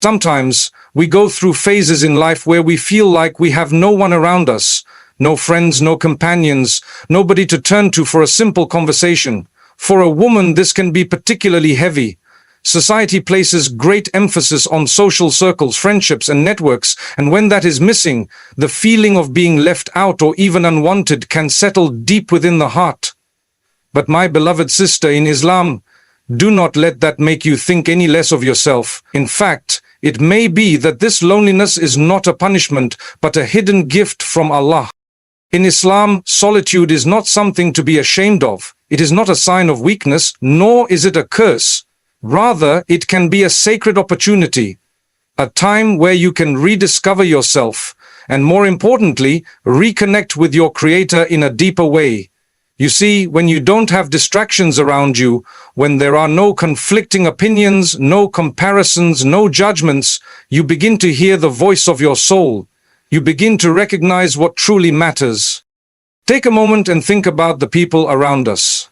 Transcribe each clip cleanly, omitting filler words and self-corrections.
Sometimes, we go through phases in life where we feel like we have no one around us, no friends, no companions, nobody to turn to for a simple conversation. For a woman, this can be particularly heavy. Society places great emphasis on social circles, friendships, and networks, and when that is missing, the feeling of being left out or even unwanted can settle deep within the heart. But my beloved sister in Islam, do not let that make you think any less of yourself. In fact, it may be that this loneliness is not a punishment, but a hidden gift from Allah. In Islam, solitude is not something to be ashamed of. It is not a sign of weakness, nor is it a curse. Rather, it can be a sacred opportunity, a time where you can rediscover yourself, and more importantly, reconnect with your Creator in a deeper way. You see, when you don't have distractions around you, when there are no conflicting opinions, no comparisons, no judgments, you begin to hear the voice of your soul. You begin to recognize what truly matters. Take a moment and think about the people around us.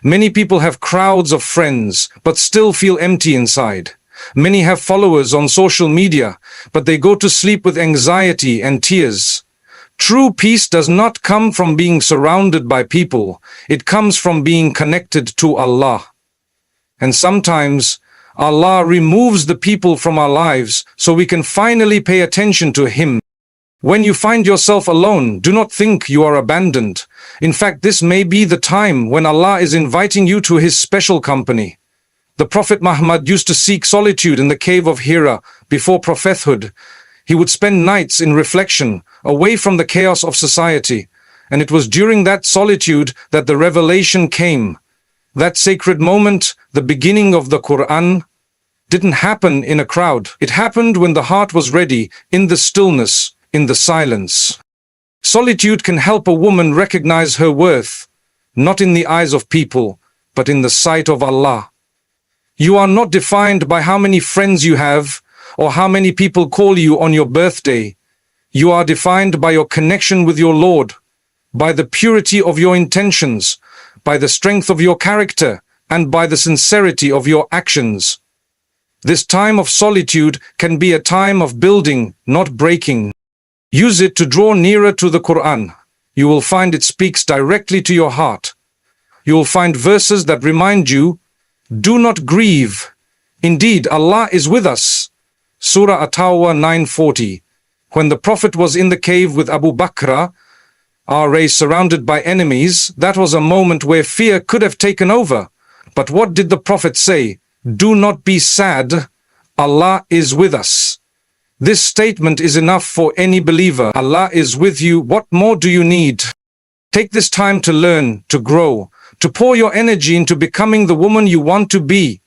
Many people have crowds of friends, but still feel empty inside. Many have followers on social media, but they go to sleep with anxiety and tears. True peace does not come from being surrounded by people. It comes from being connected to Allah. And sometimes, Allah removes the people from our lives so we can finally pay attention to Him. When you find yourself alone, do not think you are abandoned. In fact, this may be the time when Allah is inviting you to His special company. The Prophet Muhammad used to seek solitude in the cave of Hira before prophethood. He would spend nights in reflection, away from the chaos of society. And it was during that solitude that the revelation came. That sacred moment, the beginning of the Quran, didn't happen in a crowd. It happened when the heart was ready, in the stillness, in the silence. Solitude can help a woman recognize her worth, not in the eyes of people, but in the sight of Allah. You are not defined by how many friends you have, or how many people call you on your birthday. You are defined by your connection with your Lord, by the purity of your intentions, by the strength of your character, and by the sincerity of your actions. This time of solitude can be a time of building, not breaking. Use it to draw nearer to the Quran. You will find it speaks directly to your heart. You will find verses that remind you, do not grieve. Indeed, Allah is with us. Surah At-Tawbah 9:40. When the Prophet was in the cave with Abu Bakr, R.A. surrounded by enemies, that was a moment where fear could have taken over. But what did the Prophet say? Do not be sad. Allah is with us. This statement is enough for any believer. Allah is with you. What more do you need? Take this time to learn, to grow, to pour your energy into becoming the woman you want to be.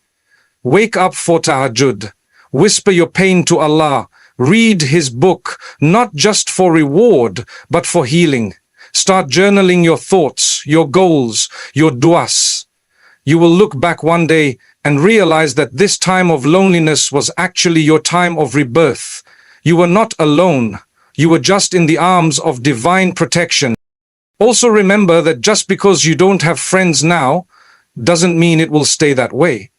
Wake up for tahajjud. Whisper your pain to Allah. Read His book, not just for reward, but for healing. Start journaling your thoughts, your goals, your du'as. You will look back one day and realize that this time of loneliness was actually your time of rebirth. You were not alone. You were just in the arms of divine protection. Also remember that just because you don't have friends now, doesn't mean it will stay that way.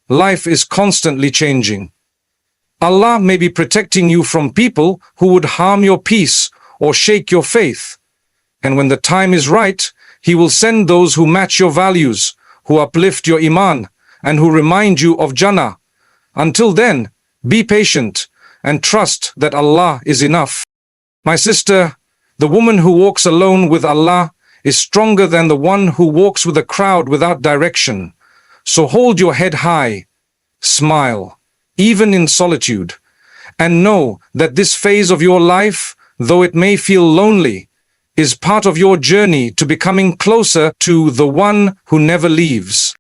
Life is constantly changing. Allah may be protecting you from people who would harm your peace or shake your faith. And when the time is right, He will send those who match your values, who uplift your iman, and who remind you of Jannah. Until then, be patient and trust that Allah is enough. My sister, the woman who walks alone with Allah is stronger than the one who walks with a crowd without direction. So hold your head high, smile, even in solitude, and know that this phase of your life, though it may feel lonely, is part of your journey to becoming closer to the one who never leaves.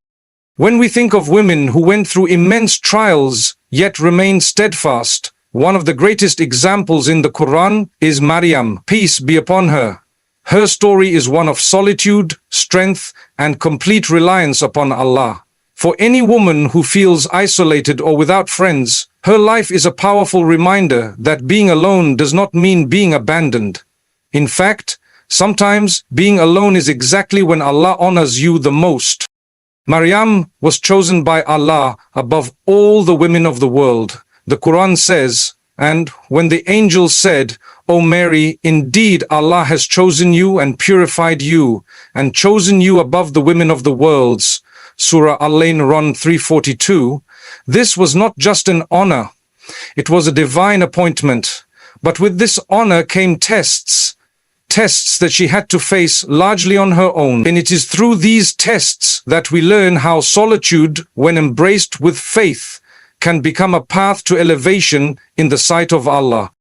When we think of women who went through immense trials yet remained steadfast, one of the greatest examples in the Quran is Maryam, peace be upon her. Her story is one of solitude, strength, and complete reliance upon Allah. For any woman who feels isolated or without friends, her life is a powerful reminder that being alone does not mean being abandoned. In fact, sometimes being alone is exactly when Allah honors you the most. Maryam was chosen by Allah above all the women of the world, The Quran says, "And when the angel said, 'O Mary, indeed Allah has chosen you and purified you, and chosen you above the women of the worlds,'" Surah Al-Imran 342, this was not just an honor, it was a divine appointment. But with this honor came tests that she had to face largely on her own. And it is through these tests that we learn how solitude, when embraced with faith, can become a path to elevation in the sight of Allah.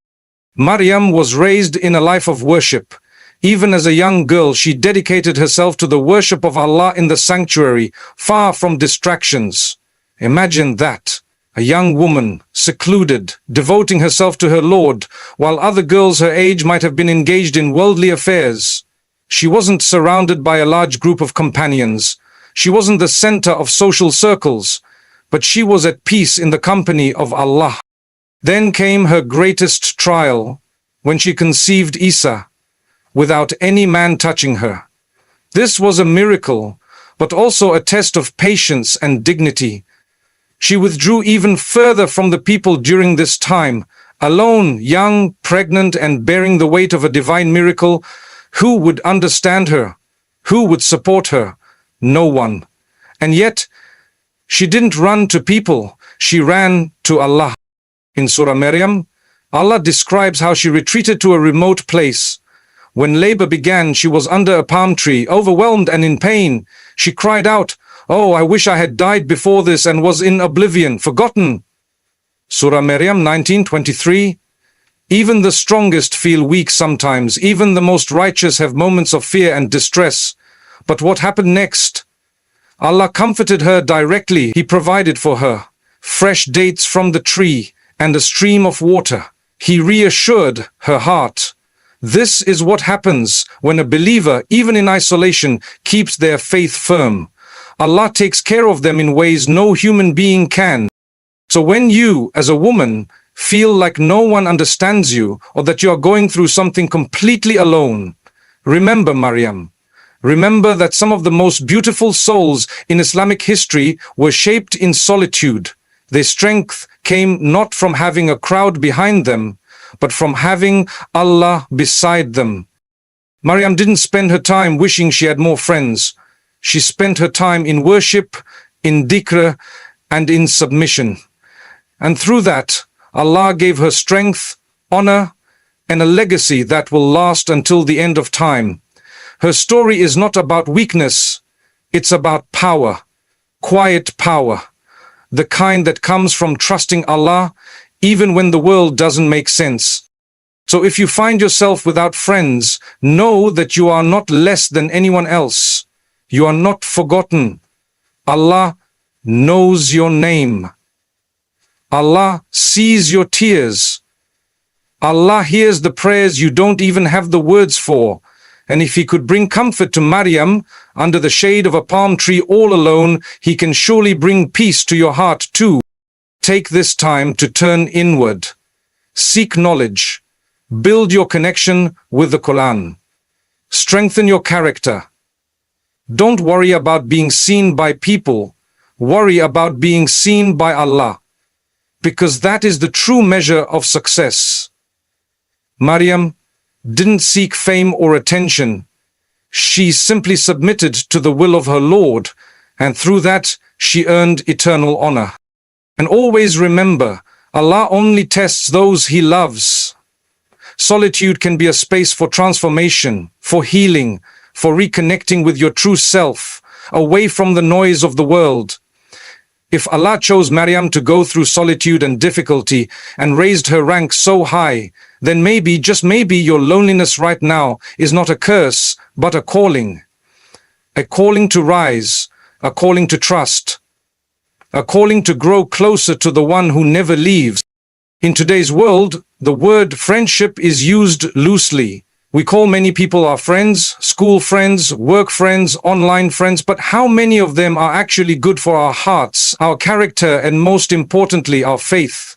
Maryam was raised in a life of worship. Even as a young girl, she dedicated herself to the worship of Allah in the sanctuary, far from distractions. Imagine that. A young woman, secluded, devoting herself to her Lord, while other girls her age might have been engaged in worldly affairs. She wasn't surrounded by a large group of companions. She wasn't the center of social circles, but she was at peace in the company of Allah. Then came her greatest trial, when she conceived Isa, without any man touching her. This was a miracle, but also a test of patience and dignity. She withdrew even further from the people during this time, alone, young, pregnant, and bearing the weight of a divine miracle. Who would understand her? Who would support her? No one. And yet, she didn't run to people, she ran to Allah. In Surah Maryam, Allah describes how she retreated to a remote place. When labor began, she was under a palm tree, overwhelmed and in pain. She cried out, "Oh, I wish I had died before this and was in oblivion, forgotten." Surah Maryam 19:23. Even the strongest feel weak sometimes, even the most righteous have moments of fear and distress. But what happened next? Allah comforted her directly. He provided for her fresh dates from the tree and a stream of water. He reassured her heart. This is what happens when a believer, even in isolation, keeps their faith firm. Allah takes care of them in ways no human being can. So when you, as a woman, feel like no one understands you or that you are going through something completely alone, remember Maryam. Remember that some of the most beautiful souls in Islamic history were shaped in solitude. Their strength came not from having a crowd behind them, but from having Allah beside them. Maryam didn't spend her time wishing she had more friends. She spent her time in worship, in dhikr, and in submission. And through that, Allah gave her strength, honor, and a legacy that will last until the end of time. Her story is not about weakness, it's about power, quiet power, the kind that comes from trusting Allah even when the world doesn't make sense. So if you find yourself without friends, know that you are not less than anyone else. You are not forgotten. Allah knows your name. Allah sees your tears. Allah hears the prayers you don't even have the words for. And if He could bring comfort to Maryam under the shade of a palm tree all alone, He can surely bring peace to your heart too. Take this time to turn inward. Seek knowledge. Build your connection with the Quran. Strengthen your character. Don't worry about being seen by people. Worry about being seen by Allah, because that is the true measure of success. Maryam didn't seek fame or attention. She simply submitted to the will of her Lord, and through that she earned eternal honor. And always remember, Allah only tests those He loves. Solitude can be a space for transformation, for healing, for reconnecting with your true self, away from the noise of the world. If Allah chose Maryam to go through solitude and difficulty and raised her rank so high, then maybe, just maybe, your loneliness right now is not a curse, but a calling. A calling to rise, a calling to trust, a calling to grow closer to the one who never leaves. In today's world, the word friendship is used loosely. We call many people our friends, school friends, work friends, online friends, but how many of them are actually good for our hearts, our character, and most importantly, our faith?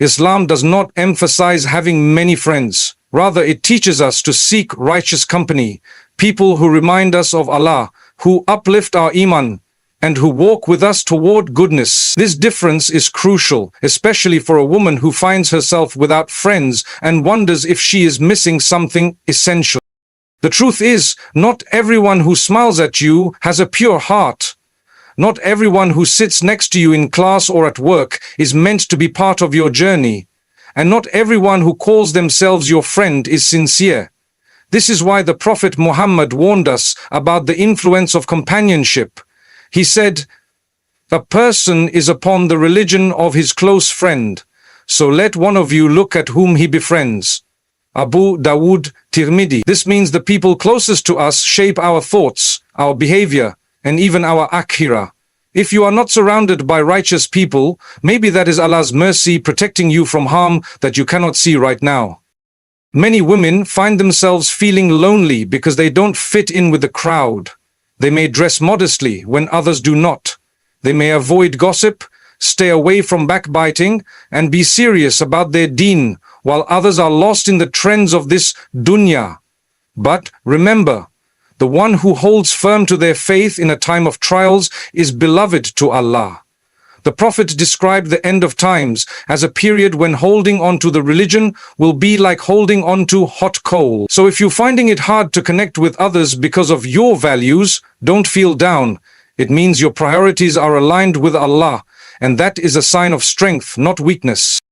Islam does not emphasize having many friends. Rather, it teaches us to seek righteous company, people who remind us of Allah, who uplift our iman, and who walk with us toward goodness. This difference is crucial, especially for a woman who finds herself without friends and wonders if she is missing something essential. The truth is, not everyone who smiles at you has a pure heart. Not everyone who sits next to you in class or at work is meant to be part of your journey. And not everyone who calls themselves your friend is sincere. This is why the Prophet Muhammad warned us about the influence of companionship. He said, "A person is upon the religion of his close friend, so let one of you look at whom he befriends." Abu Dawood, Tirmidhi. This means the people closest to us shape our thoughts, our behavior, and even our akhirah. If you are not surrounded by righteous people, maybe that is Allah's mercy protecting you from harm that you cannot see right now. Many women find themselves feeling lonely because they don't fit in with the crowd. They may dress modestly when others do not. They may avoid gossip, stay away from backbiting, and be serious about their deen, while others are lost in the trends of this dunya. But remember, the one who holds firm to their faith in a time of trials is beloved to Allah. The Prophet described the end of times as a period when holding on to the religion will be like holding on to hot coal. So if you're finding it hard to connect with others because of your values, don't feel down. It means your priorities are aligned with Allah, and that is a sign of strength, not weakness.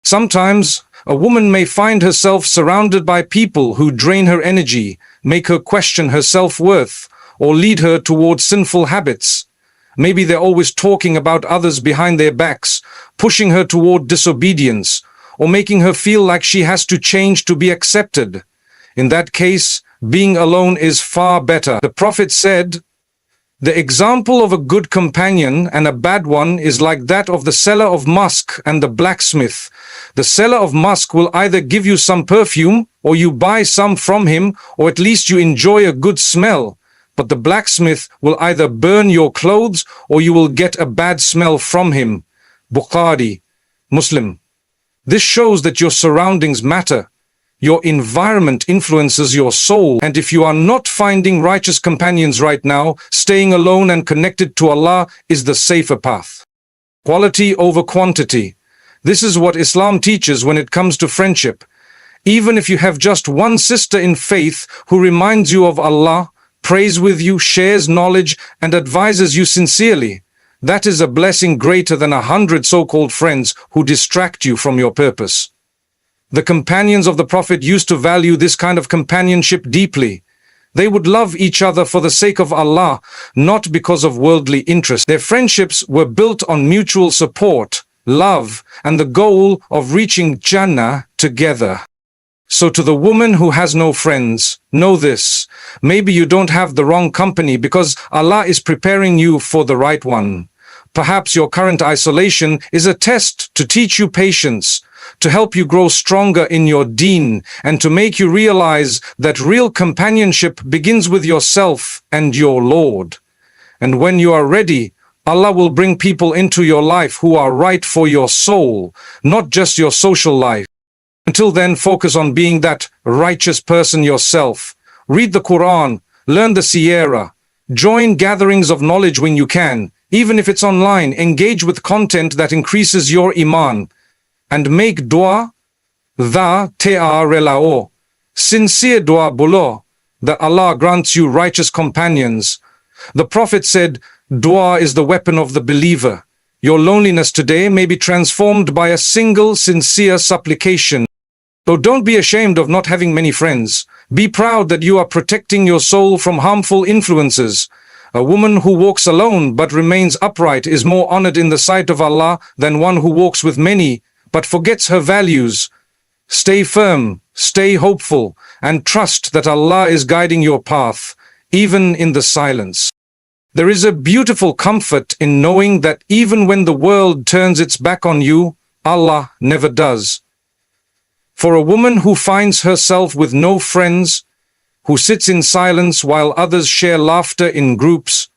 Sometimes, a woman may find herself surrounded by people who drain her energy, make her question her self-worth, or lead her towards sinful habits. Maybe they're always talking about others behind their backs, pushing her toward disobedience, or making her feel like she has to change to be accepted. In that case, being alone is far better. The Prophet said, "The example of a good companion and a bad one is like that of the seller of musk and the blacksmith. The seller of musk will either give you some perfume, or you buy some from him, or at least you enjoy a good smell. But the blacksmith will either burn your clothes, or you will get a bad smell from him." Bukhari, Muslim. This shows that your surroundings matter. Your environment influences your soul, and if you are not finding righteous companions right now, staying alone and connected to Allah is the safer path. Quality over quantity. This is what Islam teaches when it comes to friendship. Even if you have just one sister in faith who reminds you of Allah, prays with you, shares knowledge, and advises you sincerely, that is a blessing greater than 100 so-called friends who distract you from your purpose. The companions of the Prophet used to value this kind of companionship deeply. They would love each other for the sake of Allah, not because of worldly interest. Their friendships were built on mutual support, love, and the goal of reaching Jannah together. So to the woman who has no friends, know this: maybe you don't have the wrong company because Allah is preparing you for the right one. Perhaps your current isolation is a test to teach you patience, to help you grow stronger in your deen, and to make you realize that real companionship begins with yourself and your Lord. And when you are ready, Allah will bring people into your life who are right for your soul, not just your social life. Until then, focus on being that righteous person yourself. Read the Quran, learn the Sierra, join gatherings of knowledge when you can, even if it's online. Engage with content that increases your iman. And make dua, da te'a relao, sincere dua bolo, that Allah grants you righteous companions. The Prophet said, dua is the weapon of the believer. Your loneliness today may be transformed by a single sincere supplication. So don't be ashamed of not having many friends. Be proud that you are protecting your soul from harmful influences. A woman who walks alone but remains upright is more honored in the sight of Allah than one who walks with many but forgets her values. Stay firm, stay hopeful, and trust that Allah is guiding your path, even in the silence. There is a beautiful comfort in knowing that even when the world turns its back on you, Allah never does. For a woman who finds herself with no friends, who sits in silence while others share laughter in groups,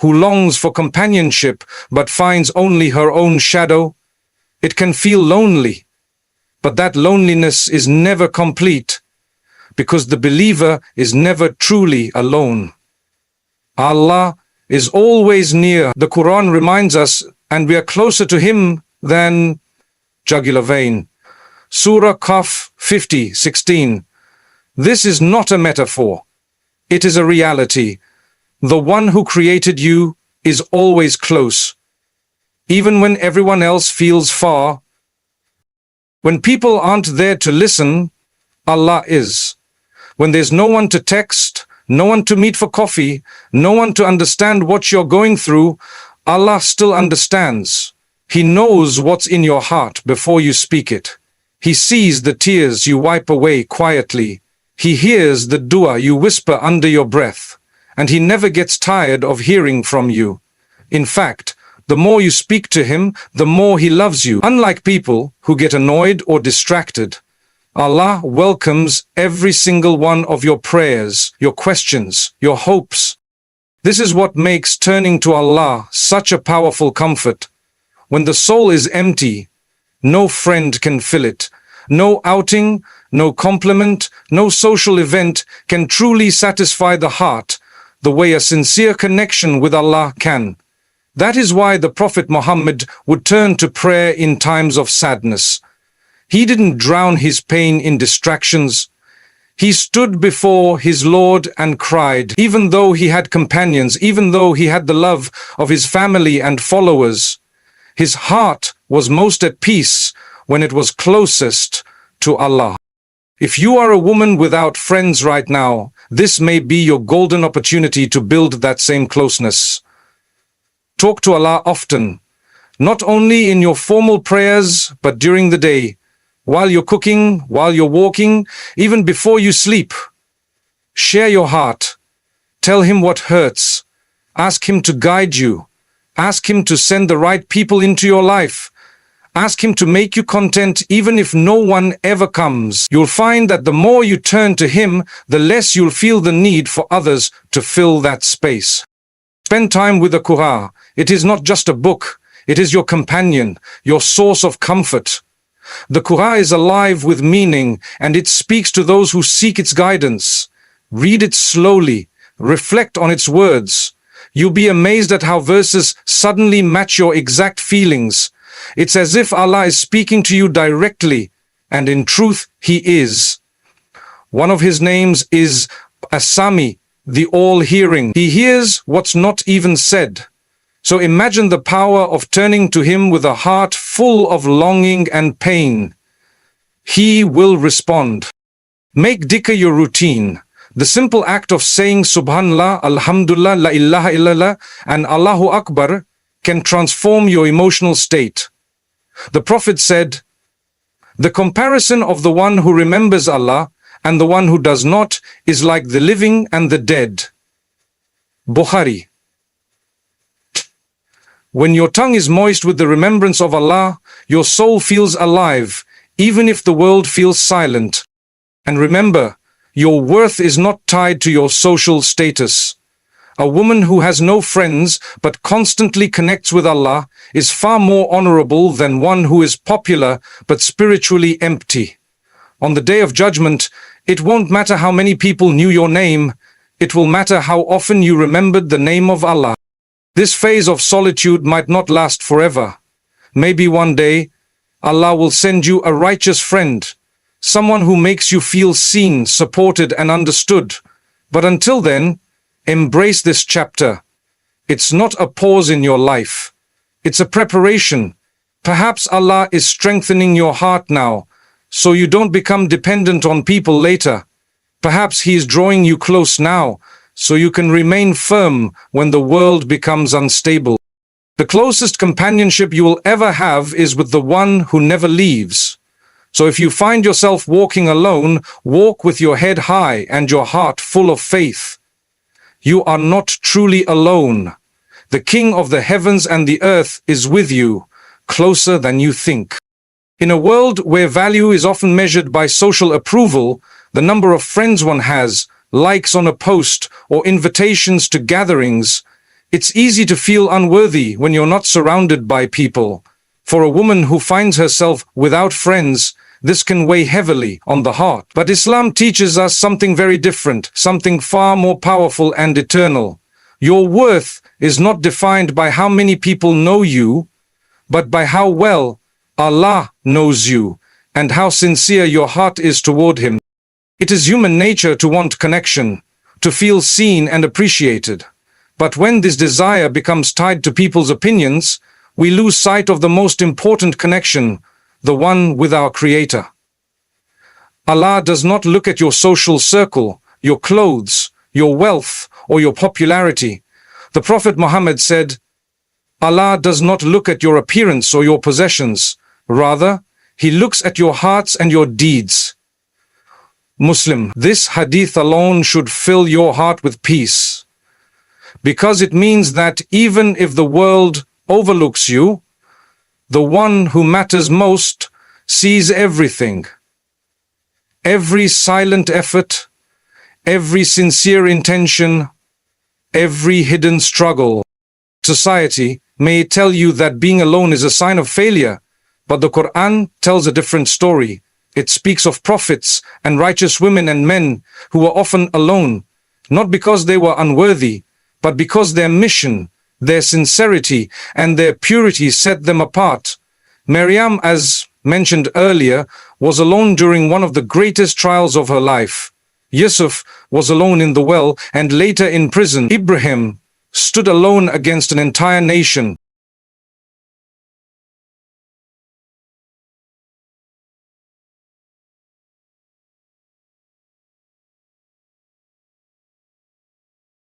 who longs for companionship but finds only her own shadow, it can feel lonely. But that loneliness is never complete, because the believer is never truly alone. Allah is always near. The Quran reminds us, and we are closer to Him than jugular vein. Surah Qaf 50:16. This is not a metaphor. It is a reality. The one who created you is always close, even when everyone else feels far. When people aren't there to listen, Allah is. When there's no one to text, no one to meet for coffee, no one to understand what you're going through, Allah still understands. He knows what's in your heart before you speak it. He sees the tears you wipe away quietly. He hears the dua you whisper under your breath. And He never gets tired of hearing from you. In fact, the more you speak to Him, the more He loves you. Unlike people who get annoyed or distracted, Allah welcomes every single one of your prayers, your questions, your hopes. This is what makes turning to Allah such a powerful comfort. When the soul is empty, no friend can fill it. No outing, no compliment, no social event can truly satisfy the heart the way a sincere connection with Allah can. That is why the Prophet Muhammad would turn to prayer in times of sadness. He didn't drown his pain in distractions. He stood before his Lord and cried, even though he had companions, even though he had the love of his family and followers. His heart was most at peace when it was closest to Allah. If you are a woman without friends right now, this may be your golden opportunity to build that same closeness. Talk to Allah often, not only in your formal prayers, but during the day, while you're cooking, while you're walking, even before you sleep. Share your heart. Tell Him what hurts. Ask Him to guide you. Ask Him to send the right people into your life. Ask Him to make you content even if no one ever comes. You'll find that the more you turn to Him, the less you'll feel the need for others to fill that space. Spend time with the Quran. It is not just a book. It is your companion, your source of comfort. The Quran is alive with meaning, and it speaks to those who seek its guidance. Read it slowly. Reflect on its words. You'll be amazed at how verses suddenly match your exact feelings. It's as if Allah is speaking to you directly, and in truth, He is. One of His names is As-Sami, the all-hearing. He hears what's not even said. So imagine the power of turning to Him with a heart full of longing and pain. He will respond. Make dhikr your routine. The simple act of saying Subhanallah, Alhamdulillah, La ilaha illallah, and Allahu Akbar can transform your emotional state. The Prophet said, "The comparison of the one who remembers Allah and the one who does not is like the living and the dead." Bukhari. When your tongue is moist with the remembrance of Allah, your soul feels alive, even if the world feels silent. And remember, your worth is not tied to your social status. A woman who has no friends but constantly connects with Allah is far more honorable than one who is popular but spiritually empty. On the Day of Judgment, it won't matter how many people knew your name, it will matter how often you remembered the name of Allah. This phase of solitude might not last forever. Maybe one day, Allah will send you a righteous friend, someone who makes you feel seen, supported, and understood. But until then, embrace this chapter. It's not a pause in your life. It's a preparation. Perhaps Allah is strengthening your heart now, so you don't become dependent on people later. Perhaps He is drawing you close now, so you can remain firm when the world becomes unstable. The closest companionship you will ever have is with the one who never leaves. So if you find yourself walking alone, walk with your head high and your heart full of faith. You are not truly alone. The King of the heavens and the earth is with you, closer than you think. In a world where value is often measured by social approval, the number of friends one has, likes on a post, or invitations to gatherings, it's easy to feel unworthy when you're not surrounded by people. For a woman who finds herself without friends, this can weigh heavily on the heart. But Islam teaches us something very different, something far more powerful and eternal. Your worth is not defined by how many people know you, but by how well Allah knows you and how sincere your heart is toward Him. It is human nature to want connection, to feel seen and appreciated. But when this desire becomes tied to people's opinions, we lose sight of the most important connection, the one with our Creator. Allah does not look at your social circle, your clothes, your wealth, or your popularity. The Prophet Muhammad said, Allah does not look at your appearance or your possessions. Rather, He looks at your hearts and your deeds. Muslim, this hadith alone should fill your heart with peace, because it means that even if the world overlooks you, the one who matters most sees everything. Every silent effort, every sincere intention, every hidden struggle. Society may tell you that being alone is a sign of failure, but the Quran tells a different story. It speaks of prophets and righteous women and men who were often alone, not because they were unworthy, but because their mission, their sincerity, and their purity set them apart. Maryam, as mentioned earlier, was alone during one of the greatest trials of her life. Yusuf was alone in the well and later in prison. Ibrahim stood alone against an entire nation.